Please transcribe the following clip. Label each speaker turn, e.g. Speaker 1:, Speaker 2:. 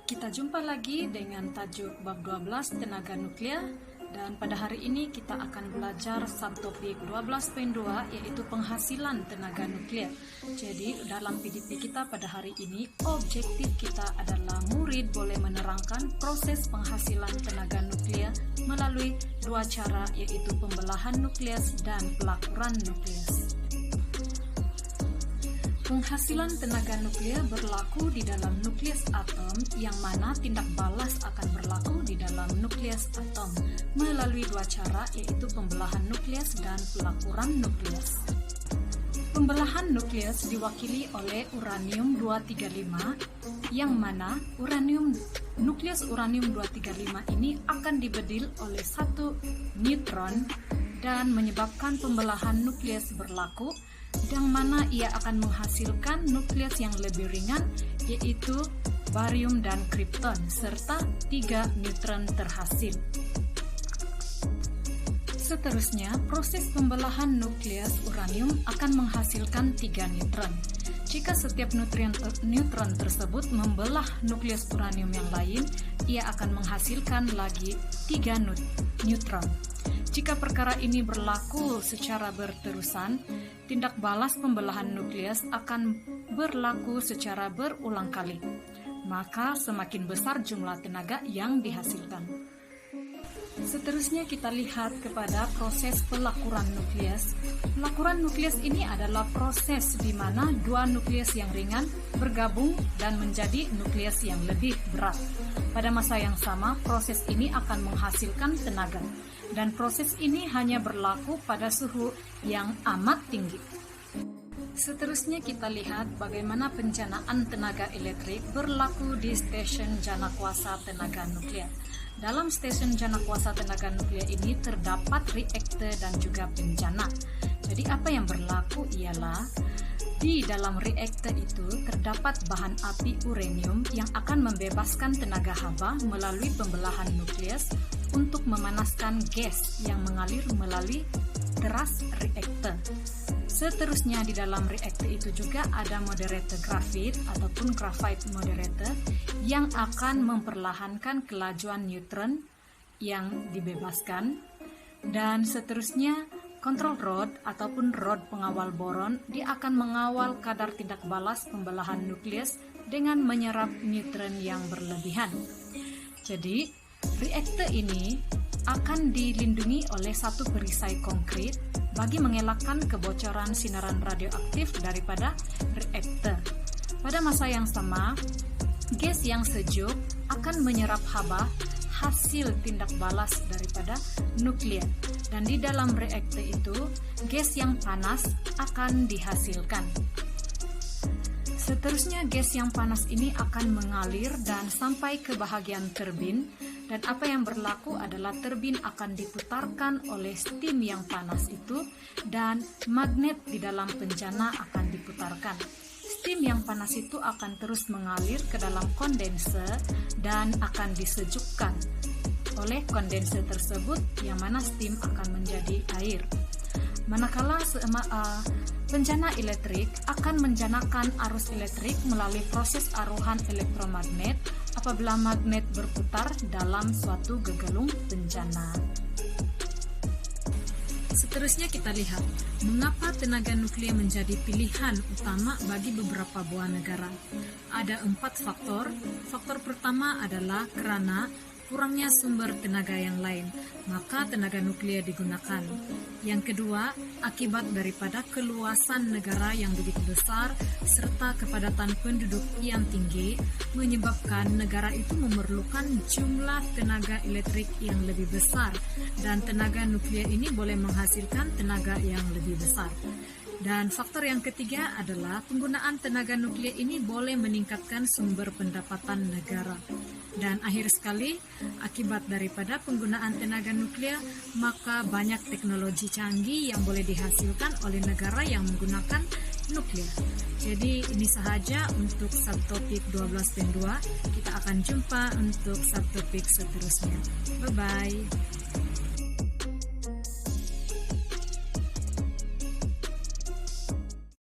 Speaker 1: Kita jumpa lagi dengan tajuk bab 12 tenaga nuklir, dan pada hari ini kita akan belajar subtopik 12.2 yaitu penghasilan tenaga nuklir. Jadi dalam PDP kita pada hari ini objektif kita adalah murid boleh menerangkan proses penghasilan tenaga nuklir melalui dua cara, yaitu pembelahan nukleus dan pelakuran nukleus. Penghasilan tenaga nuklir berlaku di dalam nukleus atom, yang mana tindak balas akan berlaku di dalam nukleus atom melalui dua cara, yaitu pembelahan nukleus dan pelakuran nukleus. Pembelahan nukleus diwakili oleh uranium-235, yang mana nukleus uranium-235 ini akan dibedil oleh satu neutron dan menyebabkan pembelahan nukleus berlaku, yang mana ia akan menghasilkan nukleus yang lebih ringan, yaitu barium dan kripton, serta 3 neutron terhasil. Seterusnya, proses pembelahan nukleus uranium akan menghasilkan 3 neutron. Jika setiap neutron tersebut membelah nukleus uranium yang lain, ia akan menghasilkan lagi 3 neutron. Jika perkara ini berlaku secara berterusan, tindak balas pembelahan nukleus akan berlaku secara berulang kali. Maka semakin besar jumlah tenaga yang dihasilkan. Seterusnya kita lihat kepada proses pelakuran nukleus. Pelakuran nukleus ini adalah proses di mana dua nukleus yang ringan bergabung dan menjadi nukleus yang lebih berat. Pada masa yang sama, proses ini akan menghasilkan tenaga. Dan proses ini hanya berlaku pada suhu yang amat tinggi. Seterusnya kita lihat bagaimana penjanaan tenaga elektrik berlaku di stasiun jana kuasa tenaga nuklir. Dalam stasiun jana kuasa tenaga nuklir ini terdapat reaktor dan juga penjana. Jadi apa yang berlaku ialah di dalam reaktor itu terdapat bahan api uranium yang akan membebaskan tenaga haba melalui pembelahan nukleus untuk memanaskan gas yang mengalir melalui teras reaktor. Seterusnya di dalam reaktor itu juga ada moderator grafit ataupun graphite moderator yang akan memperlahankan kelajuan neutron yang dibebaskan. Dan seterusnya control rod ataupun rod pengawal boron, dia akan mengawal kadar tindak balas pembelahan nukleus dengan menyerap neutron yang berlebihan. Jadi reaktor ini akan dilindungi oleh satu perisai konkrit bagi mengelakkan kebocoran sinaran radioaktif daripada reaktor. Pada masa yang sama, gas yang sejuk akan menyerap haba hasil tindak balas daripada nuklir. Dan di dalam reaktor itu, gas yang panas akan dihasilkan. Seterusnya, gas yang panas ini akan mengalir dan sampai ke bahagian turbin. Dan apa yang berlaku adalah turbin akan diputarkan oleh steam yang panas itu, dan magnet di dalam penjana akan diputarkan. Steam yang panas itu akan terus mengalir ke dalam kondenser dan akan disejukkan oleh kondenser tersebut, yang mana steam akan menjadi air. Manakala penjana elektrik akan menjanakan arus elektrik melalui proses aruhan elektromagnet apabila magnet berputar dalam suatu gegelung penjana. Seterusnya kita lihat mengapa tenaga nuklir menjadi pilihan utama bagi beberapa buah negara. Ada 4 faktor. Faktor pertama adalah karena kurangnya sumber tenaga yang lain, maka tenaga nuklir digunakan. Yang kedua, akibat daripada keluasan negara yang begitu besar serta kepadatan penduduk yang tinggi, menyebabkan negara itu memerlukan jumlah tenaga elektrik yang lebih besar, dan tenaga nuklir ini boleh menghasilkan tenaga yang lebih besar. Dan faktor yang ketiga adalah penggunaan tenaga nuklir ini boleh meningkatkan sumber pendapatan negara. Dan akhir sekali, akibat daripada penggunaan tenaga nuklir, maka banyak teknologi canggih yang boleh dihasilkan oleh negara yang menggunakan nuklir. Jadi ini sahaja untuk subtopik 12.2. Kita akan jumpa untuk subtopik seterusnya. Bye-bye.